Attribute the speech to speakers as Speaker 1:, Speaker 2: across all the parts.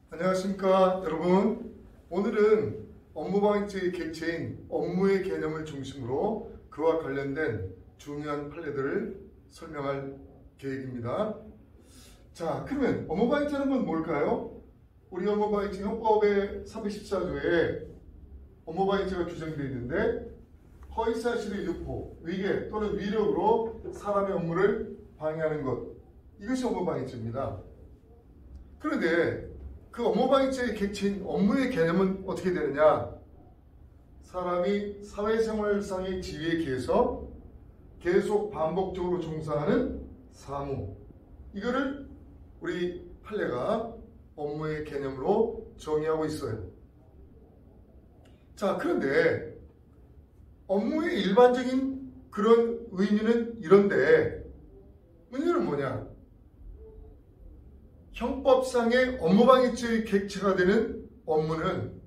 Speaker 1: 안녕하십니까 여러분. 오늘은 업무방해죄의 객체인 업무의 개념을 중심으로 그와 관련된 중요한 판례들을 설명할 계획입니다. 자, 그러면 업무방해죄는 건 뭘까요? 우리 업무방해죄 형법의 314조에 업무방해죄가 규정되어 있는데 허위사실의 유포, 위계 또는 위력으로 사람의 업무를 방해하는 것, 이것이 업무방해죄입니다. 그런데 그 업무방해죄의 객체인 업무의 개념은 어떻게 되느냐? 사람이 사회생활상의 지위에 기해서 계속 반복적으로 종사하는 사무, 이거를 우리 판례가 업무의 개념으로 정의하고 있어요. 자, 그런데 업무의 일반적인 그런 의미는 이런데 문제는 뭐냐? 형법상의 업무방해죄의 객체가 되는 업무는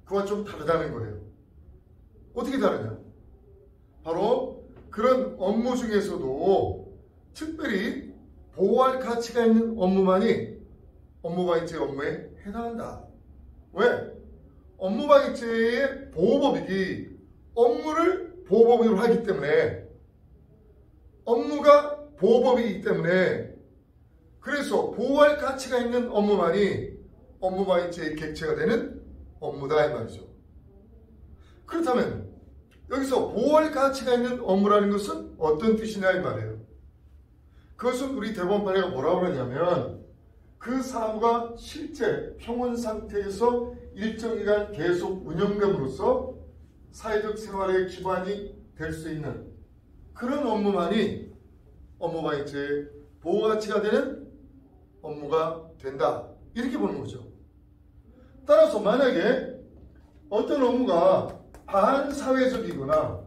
Speaker 1: 그와 좀 다르다는 거예요. 어떻게 다르냐? 바로 그런 업무 중에서도 특별히 보호할 가치가 있는 업무만이 업무방해죄 업무에 해당한다. 왜? 업무방해죄의 보호법익이 업무를 보호법익으로 하기 때문에, 업무가 보호법이기 때문에, 그래서 보호할 가치가 있는 업무만이 업무방해죄의 객체가 되는 업무다 이 말이죠. 그렇다면 여기서 보호할 가치가 있는 업무라는 것은 어떤 뜻이냐 이 말이에요. 그것은 우리 대법원 판례가 뭐라고 그러냐면, 그 사무가 실제 평온 상태에서 일정 기간 계속 운영됨으로써 사회적 생활의 기반이 될 수 있는 그런 업무만이 업무방해죄의 보호가치가 되는 업무가 된다, 이렇게 보는 거죠. 따라서 만약에 어떤 업무가 반사회적이거나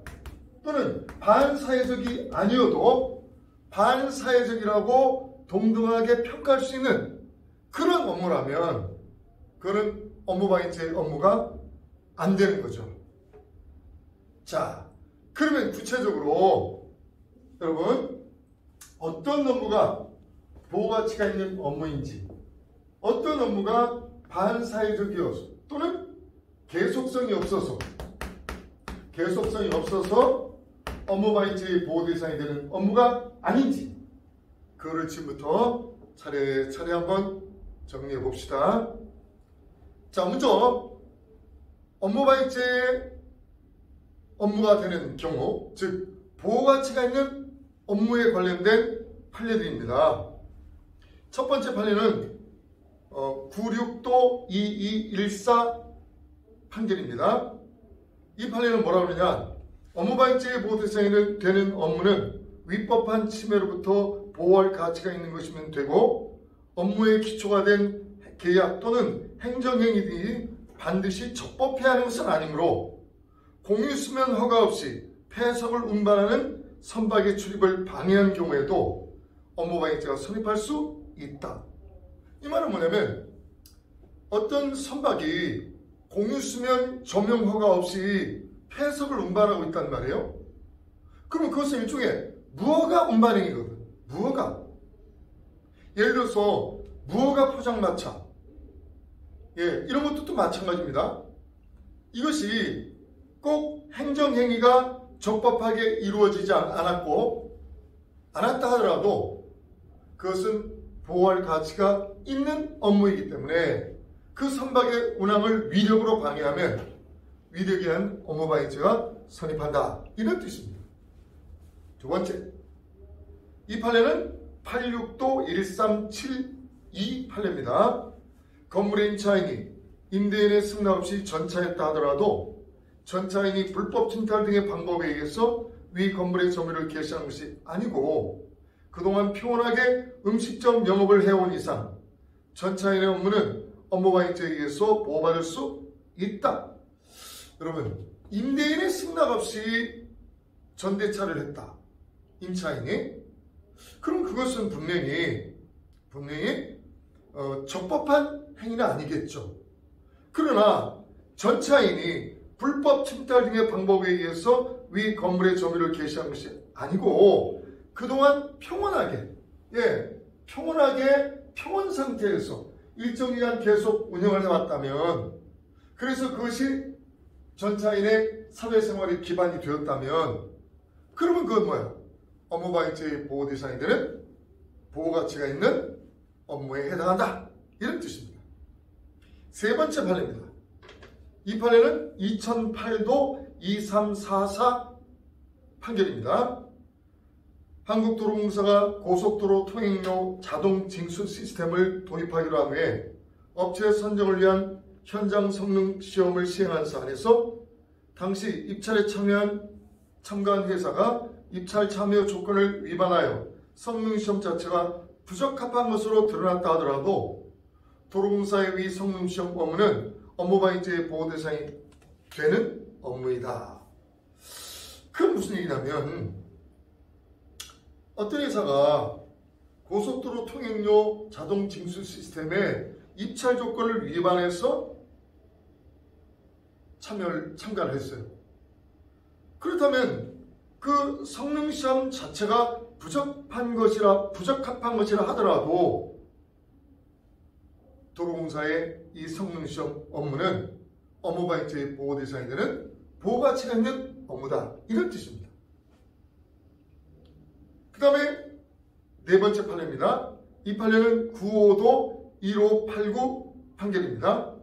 Speaker 1: 또는 반사회적이 아니어도 반사회적이라고 동등하게 평가할 수 있는 그런 업무라면 그런 업무방해죄의 업무가 안 되는 거죠. 자, 그러면 구체적으로 여러분, 어떤 업무가 보호가치가 있는 업무인지, 어떤 업무가 반사회적이어서 또는 계속성이 없어서 업무방해죄의 보호 대상이 되는 업무가 아닌지, 그거를 지금부터 차례차례 한번 정리해 봅시다. 자, 먼저 업무방해죄의 업무가 되는 경우, 즉 보호가치가 있는 업무에 관련된 판례들입니다. 첫 번째 판례는 96도 2214 판결입니다. 이 판례는 뭐라고 그러냐? 업무방해죄의 보호 대상이 되는 업무는 위법한 침해로부터 보호할 가치가 있는 것이면 되고, 업무의 기초가 된 계약 또는 행정행위들이 반드시 적법해야 하는 것은 아니므로 공유수면 허가 없이 폐석을 운반하는 선박의 출입을 방해한 경우에도 업무방해죄가 성립할 수 있다. 이 말은 뭐냐면, 어떤 선박이 공유수면 점용 허가 없이 폐석을 운반하고 있단 말이에요. 그러면 그것은 일종의 무허가 운반행위거든. 무허가. 예를 들어서 무허가 포장마차, 이런 것도 또 마찬가지입니다. 이것이 꼭 행정행위가 적법하게 이루어지지 않았다 하더라도 그것은 보호할 가치가 있는 업무이기 때문에 그 선박의 운항을 위력으로 방해하면 위력에 의한 업무방해죄가 성립한다, 이런 뜻입니다. 두 번째, 이 판례는 86도 1372 판례입니다. 건물의 임차인이 임대인의 승낙 없이 전차했다 하더라도 전차인이 불법 침탈 등의 방법에 의해서 위 건물의 점유를 개시한 것이 아니고 그동안 평온하게 음식점 영업을 해온 이상 전차인의 업무는 업무방해죄에 의해서 보호받을 수 있다. 여러분, 임대인의 승낙 없이 전대차를 했다, 임차인이. 그럼 그것은 분명히 적법한 행위는 아니겠죠. 그러나 전차인이 불법 침탈 등의 방법에 의해서 위 건물의 점유를 개시한 것이 아니고 그동안 평온하게 평온 상태에서 일정 기간 계속 운영을 해왔다면, 그래서 그것이 전차인의 사회생활의 기반이 되었다면, 그러면 그건 뭐야? 업무방해죄의 보호 대상이 되는 보호가치가 있는 업무에 해당한다, 이런 뜻입니다. 세 번째 판례입니다. 이 판례는 2008도 2344 판결입니다. 한국도로공사가 고속도로 통행료 자동 징수 시스템을 도입하기로 한 후에 업체 선정을 위한 현장 성능 시험을 시행한 사안에서 당시 입찰에 참가한 회사가 입찰 참여 조건을 위반하여 성능 시험 자체가 부적합한 것으로 드러났다 하더라도 도로공사의 위 성능 시험 업무는 업무방해죄의 보호 대상이 되는 업무이다. 그건 무슨 얘기냐면, 어떤 회사가 고속도로 통행료 자동 징수 시스템의 입찰 조건을 위반해서 참가를 했어요. 그렇다면 그 성능시험 자체가 부적합한 것이라 하더라도 도로공사의 이 성능시험 업무는 업무방해죄의 보호 대상이 되는 보호가치가 있는 업무다, 이런 뜻입니다. 그 다음에 네 번째 판례입니다. 이 판례는 9호도 1589 판결입니다.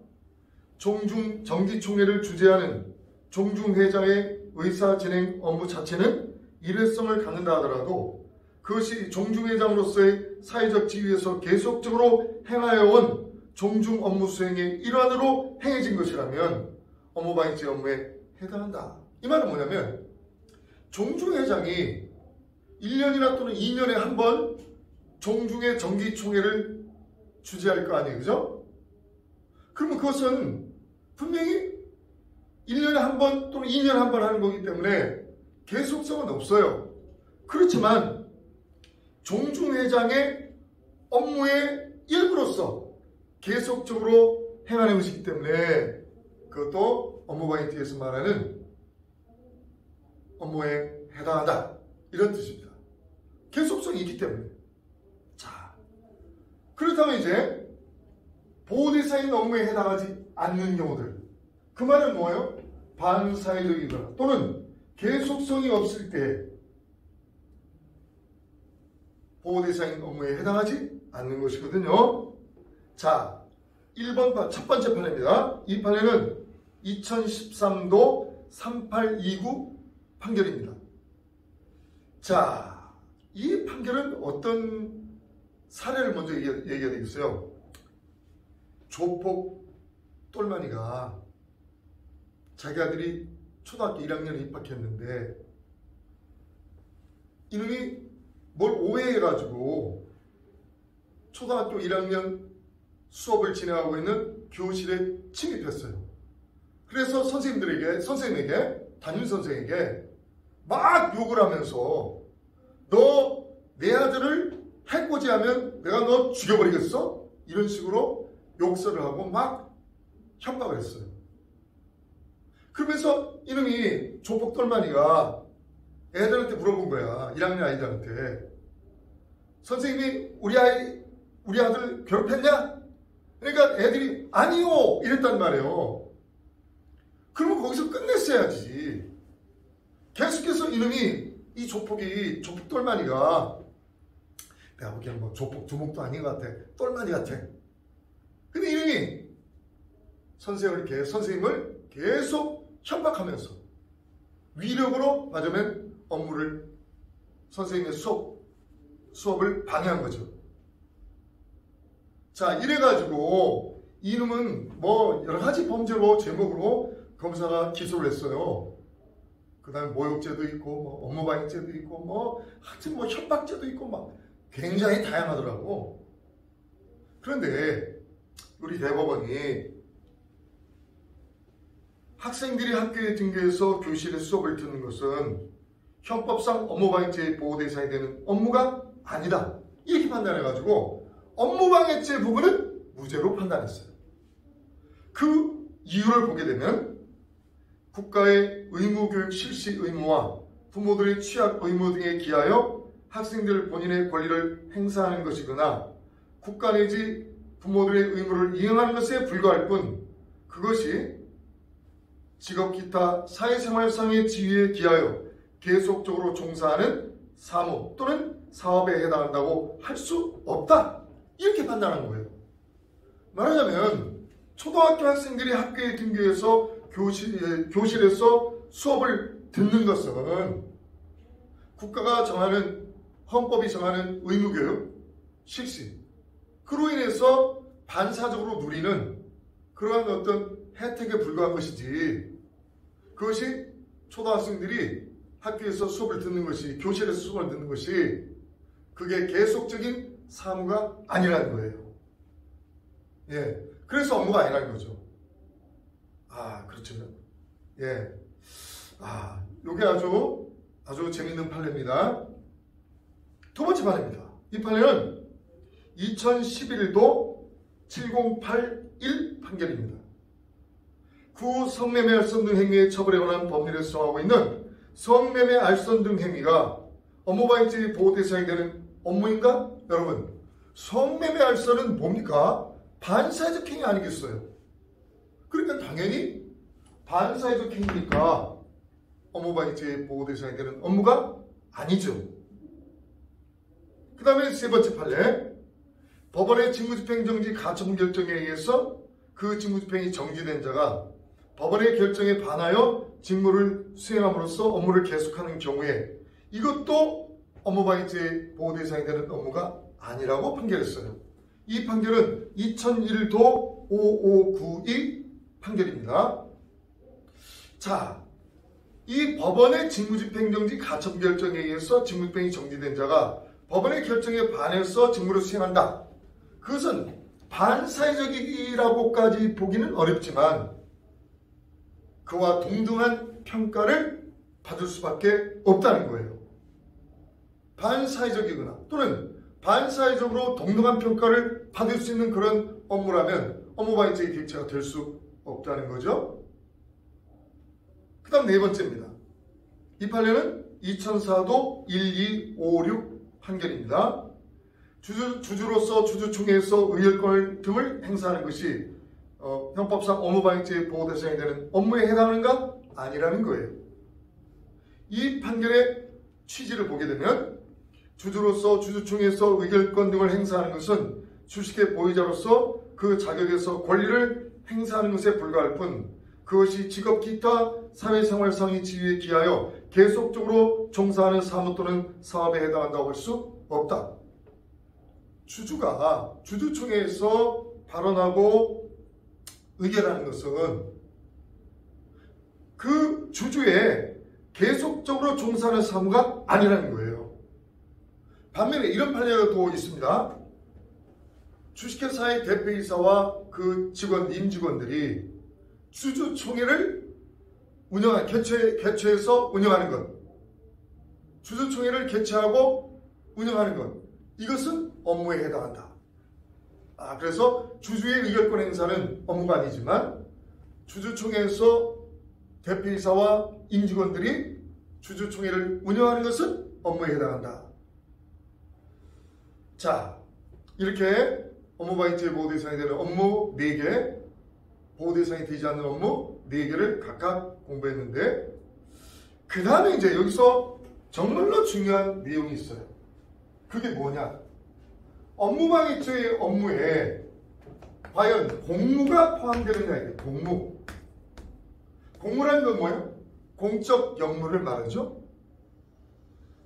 Speaker 1: 종중 정기총회를 주재하는 종중회장의 의사진행 업무 자체는 일회성을 갖는다 하더라도 그것이 종중회장으로서의 사회적 지위에서 계속적으로 행하여온 종중 업무 수행의 일환으로 행해진 것이라면 업무방해죄 업무에 해당한다. 이 말은 뭐냐면, 종중회장이 1년이나 또는 2년에 한 번 종중의 정기총회를 주재할 거 아니에요, 그죠? 그러면 그것은 분명히 1년에 한 번 또는 2년에 한 번 하는 거기 때문에 계속성은 없어요. 그렇지만 종중회장의 업무의 일부로서 계속적으로 행하는 것이기 때문에 그것도 업무방해죄에서 말하는 업무에 해당한다, 이런 뜻입니다. 계속성이 있기 때문에. 자, 그렇다면 이제 보호대상인 업무에 해당하지 않는 경우들, 그 말은 뭐예요? 반사회적이거나 또는 계속성이 없을 때 보호대상인 업무에 해당하지 않는 것이거든요. 자, 1번 첫 번째 판례입니다. 이 판례는 2013도 3829 판결입니다. 자, 이 판결은 어떤 사례를 먼저 얘기해야 되겠어요? 조폭 똘마니가 자기 아들이 초등학교 1학년에 입학했는데 이놈이 뭘 오해해가지고 초등학교 1학년 수업을 진행하고 있는 교실에 침입했어요. 그래서 선생님에게 담임선생에게 막 욕을 하면서 너 내 아들을 해코지하면 내가 너 죽여버리겠어? 이런 식으로 욕설을 하고 막 협박을 했어요. 그러면서 이놈이 조폭 똘마니가 애들한테 물어본 거야. 1학년 아이들한테. 선생님이 우리 아들 괴롭혔냐? 그러니까 애들이 아니요! 이랬단 말이에요. 그러면 거기서 끝냈어야지. 계속해서 이놈이 이 조폭 똘마니가 내가 보기에는 뭐 조폭 두목도 아닌 것 같아. 똘마니 같아. 근데 이놈이 선생님을 계속 협박하면서 위력으로 맞으면 업무를 선생님의 수업을 방해한 거죠. 자, 이래가지고 이놈은 뭐 여러 가지 범죄로 제목으로 검사가 기소를 했어요. 그 다음에 모욕죄도 있고 뭐 업무방해죄도 있고 뭐 하여튼 뭐 협박죄도 있고 막 굉장히 다양하더라고. 그런데 우리 대법원이 학생들이 학교에 등교해서 교실에 수업을 듣는 것은 형법상 업무방해죄의 보호대상이 되는 업무가 아니다, 이렇게 판단해가지고 업무방해죄 부분은 무죄로 판단했어요. 그 이유를 보게 되면 국가의 의무교육 실시 의무와 부모들의 취약 의무 등에 기하여 학생들 본인의 권리를 행사하는 것이거나 국가 내지 부모들의 의무를 이행하는 것에 불과할 뿐 그것이 직업 기타 사회생활상의 지위에 기하여 계속적으로 종사하는 사무 또는 사업에 해당한다고 할 수 없다. 이렇게 판단한 거예요. 말하자면 초등학교 학생들이 학교에 등교해서 교실에서 수업을 듣는 것은 국가가 정하는 헌법이 정하는 의무교육, 실시 그로 인해서 반사적으로 누리는 그러한 어떤 혜택에 불과한 것이지 그것이 초등학생들이 학교에서 수업을 듣는 것이 교실에서 수업을 듣는 것이 그게 계속적인 사무가 아니라는 거예요. 예, 그래서 업무가 아니라는 거죠. 그렇죠. 예, 요게 아주 재밌는 판례입니다. 두 번째 판례입니다. 이 판례는 2011도 7081 판결입니다. 구 성매매 알선 등 행위의 처벌에 관한 법률에 수정하고 있는 성매매 알선 등 행위가 업무방해죄의 보호 대상이 되는 업무인가? 여러분, 성매매 알선은 뭡니까? 반사회적 행위 아니겠어요? 그러니까 당연히 반사회적 행위니까 업무방해죄의 보호 대상이 되는 업무가 아니죠. 그 다음에 세 번째 판례. 법원의 직무집행정지 가처분 결정에 의해서 그 직무집행이 정지된 자가 법원의 결정에 반하여 직무를 수행함으로써 업무를 계속하는 경우에 이것도 업무방해죄의 보호 대상이 되는 업무가 아니라고 판결했어요. 이 판결은 2001도 5592 판결입니다. 자, 이 법원의 직무집행정지 가처분 결정에 의해서 직무집행이 정지된 자가 법원의 결정에 반해서 직무를 수행한다. 그것은 반사회적이라고까지 보기는 어렵지만 그와 동등한 평가를 받을 수밖에 없다는 거예요. 반사회적이거나 또는 반사회적으로 동등한 평가를 받을 수 있는 그런 업무라면 업무방해죄의 객체가 될 수 없다는 거죠. 그 다음 네 번째입니다. 이 판례는 2004도 1256 판결입니다. 주주로서 주주총회에서 의결권 등을 행사하는 것이 형법상 업무방해죄의 보호 대상이 되는 업무에 해당하는가? 아니라는 거예요. 이 판결의 취지를 보게 되면 주주로서 주주총회에서 의결권 등을 행사하는 것은 주식의 보유자로서 그 자격에서 권리를 행사하는 것에 불과할 뿐 그것이 직업 기타 사회생활상의 지위에 기하여 계속적으로 종사하는 사무 또는 사업에 해당한다고 할 수 없다. 주주가 주주총회에서 발언하고 의결하는 것은 그 주주의 계속적으로 종사하는 사무가 아니라는 거예요. 반면에 이런 판례가 또 있습니다. 주식회사의 대표이사와 그 임직원들이 주주총회를 개최해서 운영하는 것, 주주총회를 개최하고 운영하는 것, 이것은 업무에 해당한다. 그래서 주주의 의결권 행사는 업무가 아니지만 주주총회에서 대표이사와 임직원들이 주주총회를 운영하는 것은 업무에 해당한다. 자, 이렇게 업무방해죄의 보호 대상이 되는 업무 4개, 보호 대상이 되지 않는 업무 4개를 각각 공부했는데 그 다음에 이제 여기서 정말로 중요한 내용이 있어요. 그게 뭐냐? 업무방해죄의 업무에 과연 공무가 포함되느냐 이게 공무. 공무라는 건 뭐예요? 공적 역무를 말하죠.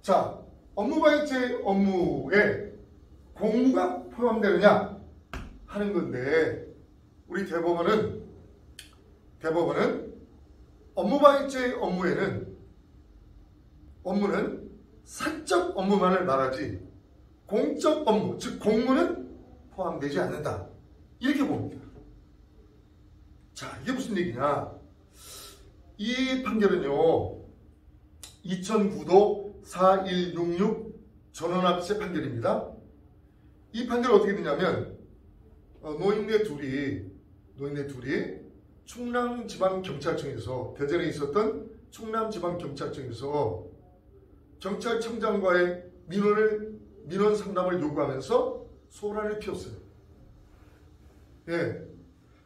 Speaker 1: 자, 업무방해죄의 업무에 공무가 포함되느냐 하는 건데 우리 대법원은 업무방해죄의 업무는 사적 업무만을 말하지 공적 업무, 즉 공무는 포함되지 않는다. 이렇게 봅니다. 자, 이게 무슨 얘기냐? 이 판결은요, 2009도 4166 전원합의체 판결입니다. 이 판결은 어떻게 되냐면 노인네 둘이 충남지방경찰청에서 대전에 있었던 충남지방경찰청에서 경찰청장과의 민원 상담을 요구하면서 소란을 피웠어요. 예.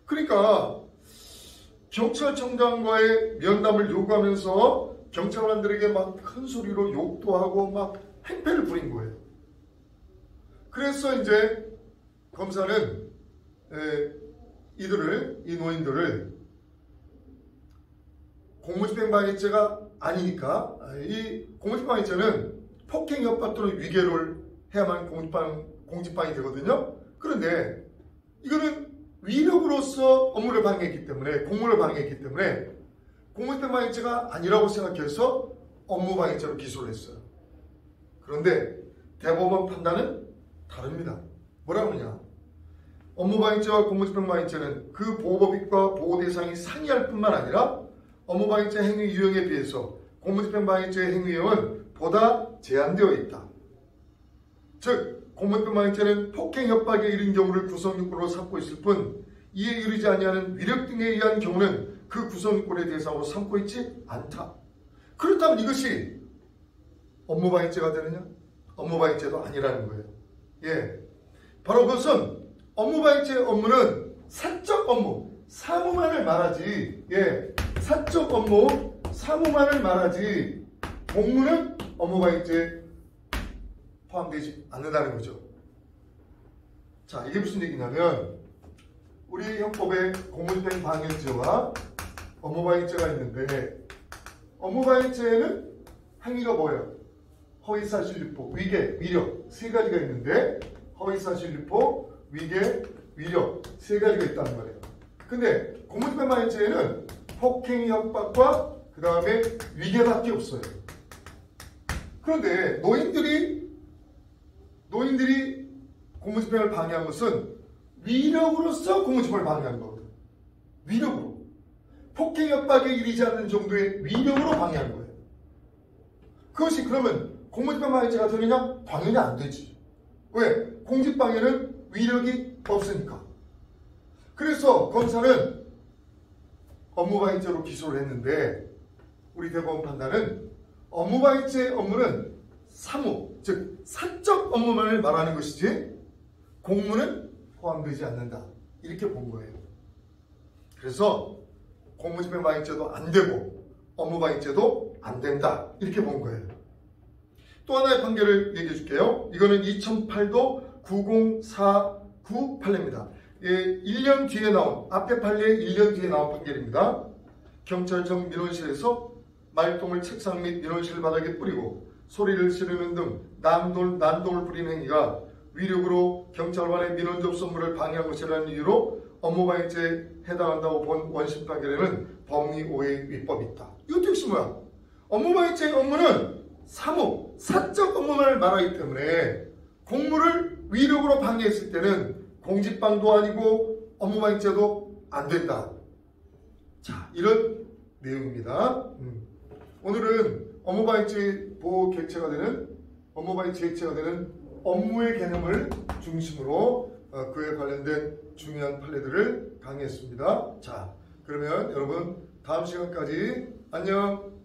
Speaker 1: 그러니까 경찰청장과의 면담을 요구하면서 경찰관들에게 막 큰 소리로 욕도 하고 막 행패를 부린 거예요. 그래서 이제 검사는 이 노인들을 공무집행방해죄가 아니니까, 이 공무집행방해죄는 폭행, 협박 또는 위계를 해야만 공직방해 되거든요. 그런데 이거는 위력으로서 업무를 방해했기 때문에, 공무를 방해했기 때문에 공무집행방해죄가 아니라고 생각해서 업무방해죄로 기소를 했어요. 그런데 대법원 판단은 다릅니다. 뭐라고 하냐? 업무방해죄와 공무집행방해죄는 그 보호법익과 보호대상이 상이할 뿐만 아니라 업무방해죄 행위 유형에 비해서 공무집행방해죄 행위 유형은 보다 제한되어 있다. 즉 공무집행방해죄는 폭행, 협박에 이른 경우를 구성요건으로 삼고 있을 뿐 이에 이르지 아니하는 위력 등에 의한 경우는 그 구성요건의 대상으로 삼고 있지 않다. 그렇다면 이것이 업무방해죄가 되느냐? 업무방해죄도 아니라는 거예요. 예, 바로 그것은 업무방해죄 업무는 사적 업무, 사무만을 말하지, 예, 사적 업무, 사무만을 말하지, 공무는 업무방해죄에 포함되지 않는다는 거죠. 자, 이게 무슨 얘기냐면 우리 형법에 공무집행방해죄와 업무방해죄가 있는데, 업무방해죄는 행위가 뭐예요? 허위사실 유포, 위계, 위력 세 가지가 있는데, 허위사실 유포, 위계, 위력 세 가지가 있다는 거예요. 근데 공무집행방해죄에는 폭행, 협박과 그 다음에 위계밖에 없어요. 그런데 노인들이 공무집행을 방해한 것은 위력으로서 공무집행을 방해한 거거든요. 위력으로. 폭행, 협박에 이르지 않는 정도의 위력으로 방해한 거예요. 그것이 그러면 공무집행방해죄가 되느냐? 당연히 안 되지. 왜? 공직방해는 위력이 없으니까. 그래서 검사는 업무방해죄로 기소를 했는데, 우리 대법원 판단은 업무방해죄 업무는 사무, 즉 사적 업무만을 말하는 것이지 공무는 포함되지 않는다. 이렇게 본 거예요. 그래서 공무집행방해죄도 안 되고 업무방해죄도 안 된다. 이렇게 본 거예요. 또 하나의 판결을 얘기해 줄게요. 이거는 2008도 90498 판례입니다. 예, 1년 뒤에 나온, 앞에 판례 1년 뒤에 나온 판결입니다. 경찰청 민원실에서 말똥을 책상 및 민원실 바닥에 뿌리고 소리를 지르는 등 난동을 부리는 행위가 위력으로 경찰관의 민원 접수 업무를 방해한 것이라는 이유로 업무방해죄에 해당한다고 본 원심 판결에는 법리오해 위법이 있다. 이것도 역시 뭐야? 업무방해죄 업무는 사무, 사적 업무만을 말하기 때문에 공무를 위력으로 방해했을 때는 공직방도 아니고 업무방해죄도 안 된다. 자, 이런 내용입니다. 오늘은 업무방해죄 보호 객체가 되는, 업무방해죄 객체가 되는 업무의 개념을 중심으로 그에 관련된 중요한 판례들을 강의했습니다. 자, 그러면 여러분 다음 시간까지 안녕.